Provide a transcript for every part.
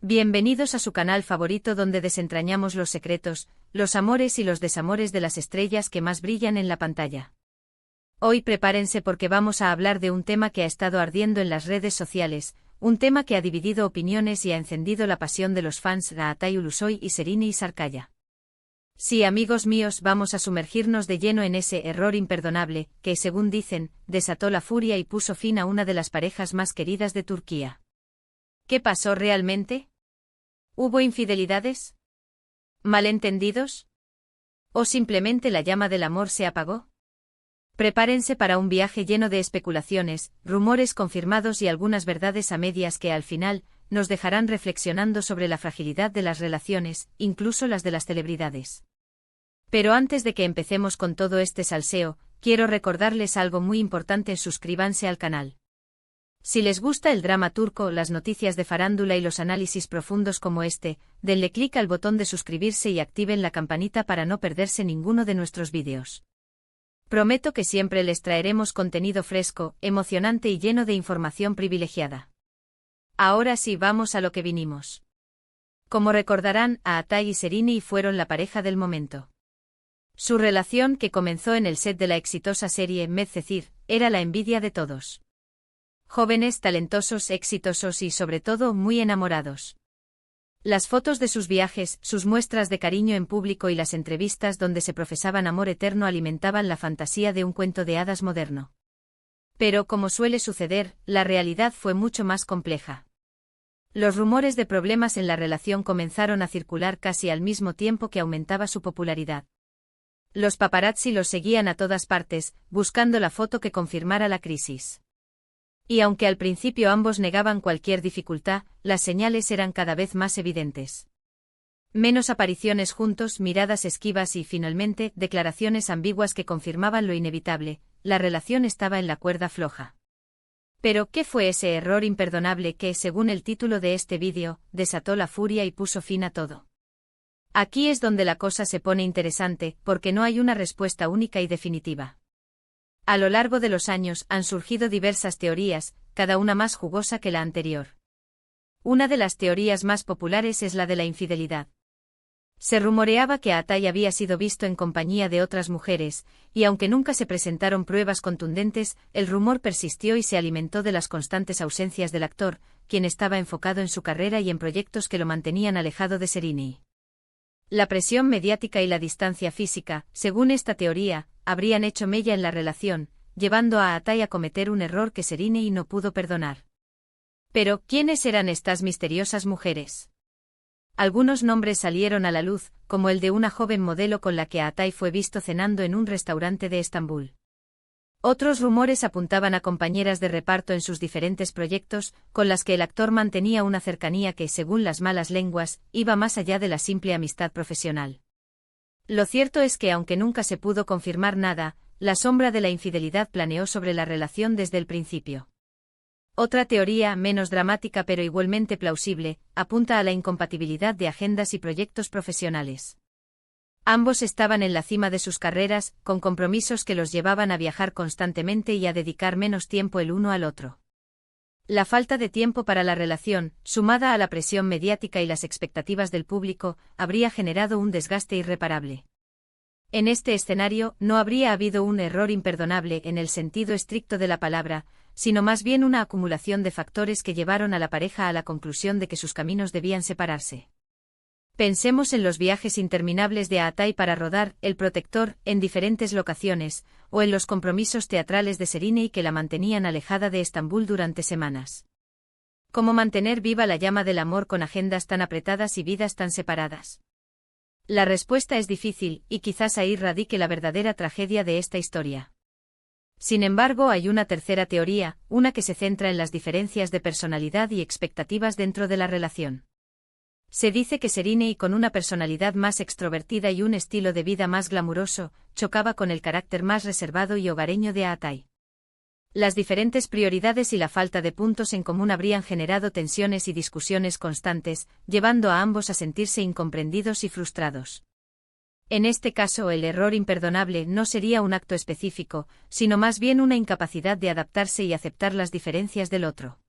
Bienvenidos a su canal favorito donde desentrañamos los secretos, los amores y los desamores de las estrellas que más brillan en la pantalla. Hoy prepárense porque vamos a hablar de un tema que ha estado ardiendo en las redes sociales, un tema que ha dividido opiniones y ha encendido la pasión de los fans de Aatay Ulusoy y Serrini Sarkaya. Sí, amigos míos, vamos a sumergirnos de lleno en ese error imperdonable que, según dicen, desató la furia y puso fin a una de las parejas más queridas de Turquía. ¿Qué pasó realmente? ¿Hubo infidelidades? ¿Malentendidos? ¿O simplemente la llama del amor se apagó? Prepárense para un viaje lleno de especulaciones, rumores confirmados y algunas verdades a medias que al final nos dejarán reflexionando sobre la fragilidad de las relaciones, incluso las de las celebridades. Pero antes de que empecemos con todo este salseo, quiero recordarles algo muy importante: suscríbanse al canal. Si les gusta el drama turco, las noticias de farándula y los análisis profundos como este, denle clic al botón de suscribirse y activen la campanita para no perderse ninguno de nuestros vídeos. Prometo que siempre les traeremos contenido fresco, emocionante y lleno de información privilegiada. Ahora sí, vamos a lo que vinimos. Como recordarán, Aatay y Serrini fueron la pareja del momento. Su relación, que comenzó en el set de la exitosa serie Medcezir, era la envidia de todos. Jóvenes, talentosos, exitosos y sobre todo muy enamorados. Las fotos de sus viajes, sus muestras de cariño en público y las entrevistas donde se profesaban amor eterno alimentaban la fantasía de un cuento de hadas moderno. Pero, como suele suceder, la realidad fue mucho más compleja. Los rumores de problemas en la relación comenzaron a circular casi al mismo tiempo que aumentaba su popularidad. Los paparazzi los seguían a todas partes, buscando la foto que confirmara la crisis. Y aunque al principio ambos negaban cualquier dificultad, las señales eran cada vez más evidentes. Menos apariciones juntos, miradas esquivas y, finalmente, declaraciones ambiguas que confirmaban lo inevitable: la relación estaba en la cuerda floja. Pero, ¿qué fue ese error imperdonable que, según el título de este vídeo, desató la furia y puso fin a todo? Aquí es donde la cosa se pone interesante, porque no hay una respuesta única y definitiva. A lo largo de los años han surgido diversas teorías, cada una más jugosa que la anterior. Una de las teorías más populares es la de la infidelidad. Se rumoreaba que Aatay había sido visto en compañía de otras mujeres, y aunque nunca se presentaron pruebas contundentes, el rumor persistió y se alimentó de las constantes ausencias del actor, quien estaba enfocado en su carrera y en proyectos que lo mantenían alejado de Serrini. La presión mediática y la distancia física, según esta teoría, habrían hecho mella en la relación, llevando a Aatay a cometer un error que Serrini no pudo perdonar. Pero, ¿quiénes eran estas misteriosas mujeres? Algunos nombres salieron a la luz, como el de una joven modelo con la que Aatay fue visto cenando en un restaurante de Estambul. Otros rumores apuntaban a compañeras de reparto en sus diferentes proyectos, con las que el actor mantenía una cercanía que, según las malas lenguas, iba más allá de la simple amistad profesional. Lo cierto es que, aunque nunca se pudo confirmar nada, la sombra de la infidelidad planeó sobre la relación desde el principio. Otra teoría, menos dramática pero igualmente plausible, apunta a la incompatibilidad de agendas y proyectos profesionales. Ambos estaban en la cima de sus carreras, con compromisos que los llevaban a viajar constantemente y a dedicar menos tiempo el uno al otro. La falta de tiempo para la relación, sumada a la presión mediática y las expectativas del público, habría generado un desgaste irreparable. En este escenario, no habría habido un error imperdonable en el sentido estricto de la palabra, sino más bien una acumulación de factores que llevaron a la pareja a la conclusión de que sus caminos debían separarse. Pensemos en los viajes interminables de Aatay para rodar El Protector en diferentes locaciones, o en los compromisos teatrales de Serrini que la mantenían alejada de Estambul durante semanas. ¿Cómo mantener viva la llama del amor con agendas tan apretadas y vidas tan separadas? La respuesta es difícil, y quizás ahí radique la verdadera tragedia de esta historia. Sin embargo, hay una tercera teoría, una que se centra en las diferencias de personalidad y expectativas dentro de la relación. Se dice que Serrini, con una personalidad más extrovertida y un estilo de vida más glamuroso, chocaba con el carácter más reservado y hogareño de Aatay. Las diferentes prioridades y la falta de puntos en común habrían generado tensiones y discusiones constantes, llevando a ambos a sentirse incomprendidos y frustrados. En este caso, el error imperdonable no sería un acto específico, sino más bien una incapacidad de adaptarse y aceptar las diferencias del otro.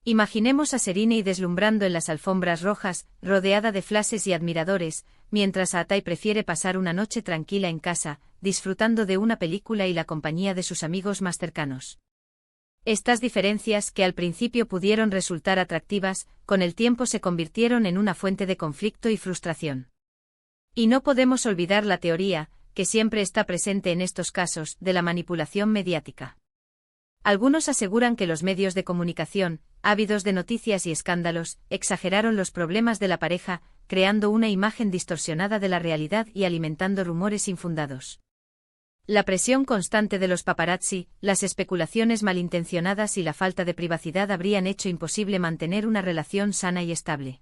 Imaginemos a Serine deslumbrando en las alfombras rojas, rodeada de flashes y admiradores, mientras Atai prefiere pasar una noche tranquila en casa, disfrutando de una película y la compañía de sus amigos más cercanos. Estas diferencias, que al principio pudieron resultar atractivas, con el tiempo se convirtieron en una fuente de conflicto y frustración. Y no podemos olvidar la teoría, que siempre está presente en estos casos, de la manipulación mediática. Algunos aseguran que los medios de comunicación, ávidos de noticias y escándalos, exageraron los problemas de la pareja, creando una imagen distorsionada de la realidad y alimentando rumores infundados. La presión constante de los paparazzi, las especulaciones malintencionadas y la falta de privacidad habrían hecho imposible mantener una relación sana y estable.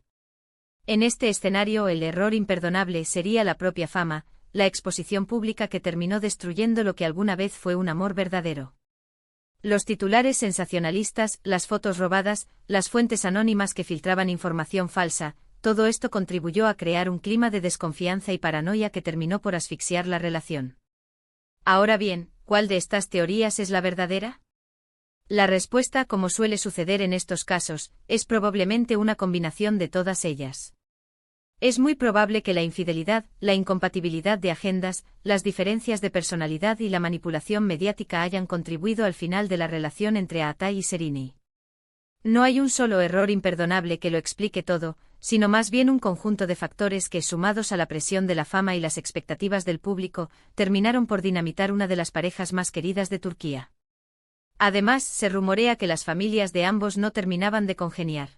En este escenario, el error imperdonable sería la propia fama, la exposición pública que terminó destruyendo lo que alguna vez fue un amor verdadero. Los titulares sensacionalistas, las fotos robadas, las fuentes anónimas que filtraban información falsa, todo esto contribuyó a crear un clima de desconfianza y paranoia que terminó por asfixiar la relación. Ahora bien, ¿cuál de estas teorías es la verdadera? La respuesta, como suele suceder en estos casos, es probablemente una combinación de todas ellas. Es muy probable que la infidelidad, la incompatibilidad de agendas, las diferencias de personalidad y la manipulación mediática hayan contribuido al final de la relación entre Atai y Serine. No hay un solo error imperdonable que lo explique todo, sino más bien un conjunto de factores que, sumados a la presión de la fama y las expectativas del público, terminaron por dinamitar una de las parejas más queridas de Turquía. Además, se rumorea que las familias de ambos no terminaban de congeniar.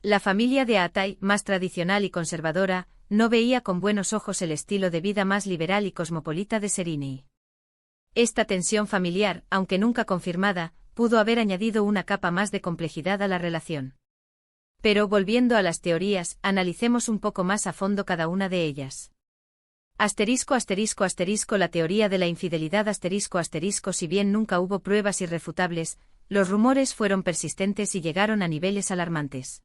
La familia de Atai, más tradicional y conservadora, no veía con buenos ojos el estilo de vida más liberal y cosmopolita de Serine. Esta tensión familiar, aunque nunca confirmada, pudo haber añadido una capa más de complejidad a la relación. Pero volviendo a las teorías, analicemos un poco más a fondo cada una de ellas. ***** La teoría de la infidelidad ****, si bien nunca hubo pruebas irrefutables, los rumores fueron persistentes y llegaron a niveles alarmantes.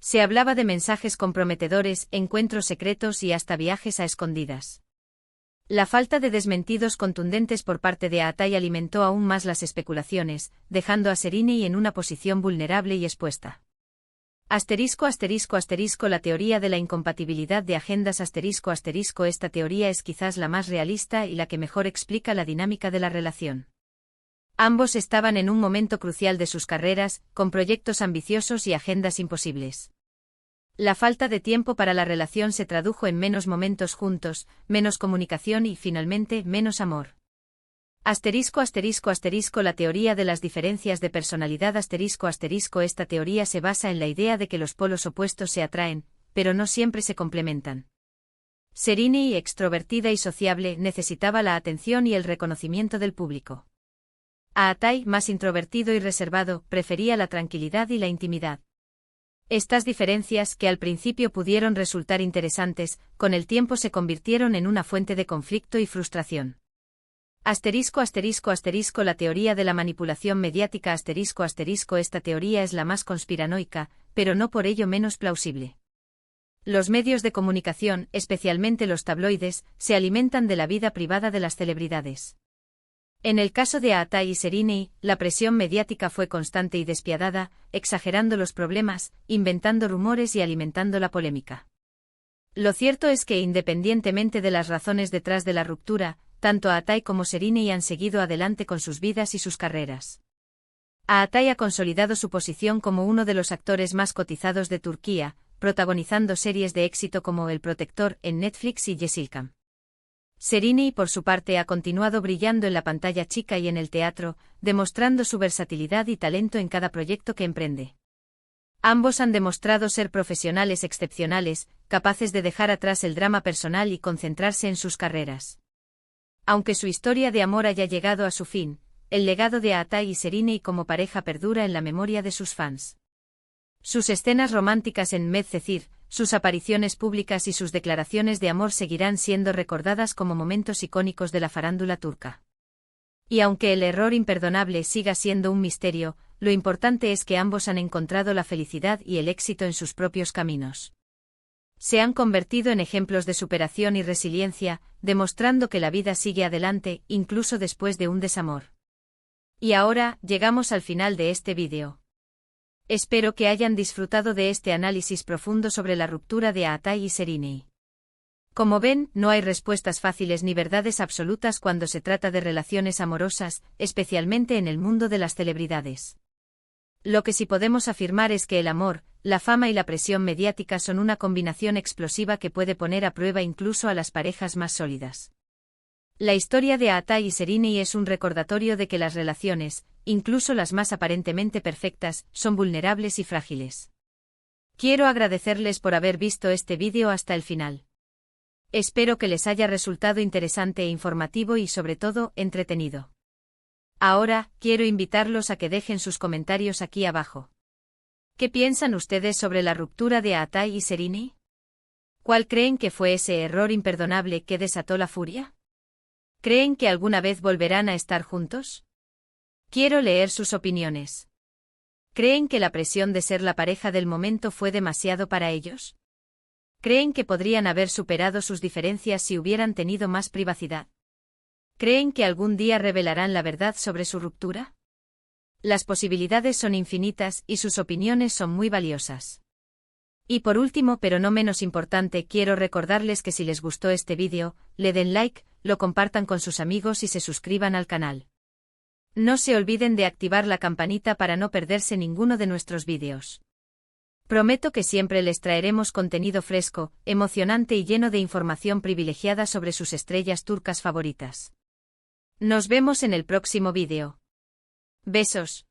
Se hablaba de mensajes comprometedores, encuentros secretos y hasta viajes a escondidas. La falta de desmentidos contundentes por parte de Atai alimentó aún más las especulaciones, dejando a Serine en una posición vulnerable y expuesta. ***** La teoría de la incompatibilidad de agendas ****. Esta teoría es quizás la más realista y la que mejor explica la dinámica de la relación. Ambos estaban en un momento crucial de sus carreras, con proyectos ambiciosos y agendas imposibles. La falta de tiempo para la relación se tradujo en menos momentos juntos, menos comunicación y, finalmente, menos amor. ***** La teoría de las diferencias de personalidad ****. Esta teoría se basa en la idea de que los polos opuestos se atraen, pero no siempre se complementan. Serine, extrovertida y sociable, necesitaba la atención y el reconocimiento del público. Atai, más introvertido y reservado, prefería la tranquilidad y la intimidad. Estas diferencias, que al principio pudieron resultar interesantes, con el tiempo se convirtieron en una fuente de conflicto y frustración. La teoría de la manipulación mediática ****. Esta teoría es la más conspiranoica, pero no por ello menos plausible. Los medios de comunicación, especialmente los tabloides, se alimentan de la vida privada de las celebridades. En el caso de Atai y Serine, la presión mediática fue constante y despiadada, exagerando los problemas, inventando rumores y alimentando la polémica. Lo cierto es que, independientemente de las razones detrás de la ruptura, tanto Atai como Serine han seguido adelante con sus vidas y sus carreras. Atai ha consolidado su posición como uno de los actores más cotizados de Turquía, protagonizando series de éxito como El Protector en Netflix y Yeşilçam. Serine, por su parte, ha continuado brillando en la pantalla chica y en el teatro, demostrando su versatilidad y talento en cada proyecto que emprende. Ambos han demostrado ser profesionales excepcionales, capaces de dejar atrás el drama personal y concentrarse en sus carreras. Aunque su historia de amor haya llegado a su fin, el legado de Atai y Serine como pareja perdura en la memoria de sus fans. Sus escenas románticas en Medcezir, sus apariciones públicas y sus declaraciones de amor seguirán siendo recordadas como momentos icónicos de la farándula turca. Y aunque el error imperdonable siga siendo un misterio, lo importante es que ambos han encontrado la felicidad y el éxito en sus propios caminos. Se han convertido en ejemplos de superación y resiliencia, demostrando que la vida sigue adelante, incluso después de un desamor. Y ahora, llegamos al final de este vídeo. Espero que hayan disfrutado de este análisis profundo sobre la ruptura de Aatai y Sereni. Como ven, no hay respuestas fáciles ni verdades absolutas cuando se trata de relaciones amorosas, especialmente en el mundo de las celebridades. Lo que sí podemos afirmar es que el amor, la fama y la presión mediática son una combinación explosiva que puede poner a prueba incluso a las parejas más sólidas. La historia de Aatai y Sereni es un recordatorio de que las relaciones, incluso las más aparentemente perfectas, son vulnerables y frágiles. Quiero agradecerles por haber visto este vídeo hasta el final. Espero que les haya resultado interesante e informativo y sobre todo, entretenido. Ahora, quiero invitarlos a que dejen sus comentarios aquí abajo. ¿Qué piensan ustedes sobre la ruptura de Aatai y Sereni? ¿Cuál creen que fue ese error imperdonable que desató la furia? ¿Creen que alguna vez volverán a estar juntos? Quiero leer sus opiniones. ¿Creen que la presión de ser la pareja del momento fue demasiado para ellos? ¿Creen que podrían haber superado sus diferencias si hubieran tenido más privacidad? ¿Creen que algún día revelarán la verdad sobre su ruptura? Las posibilidades son infinitas y sus opiniones son muy valiosas. Y por último, pero no menos importante, quiero recordarles que si les gustó este vídeo, le den like, lo compartan con sus amigos y se suscriban al canal. No se olviden de activar la campanita para no perderse ninguno de nuestros vídeos. Prometo que siempre les traeremos contenido fresco, emocionante y lleno de información privilegiada sobre sus estrellas turcas favoritas. Nos vemos en el próximo vídeo. Besos.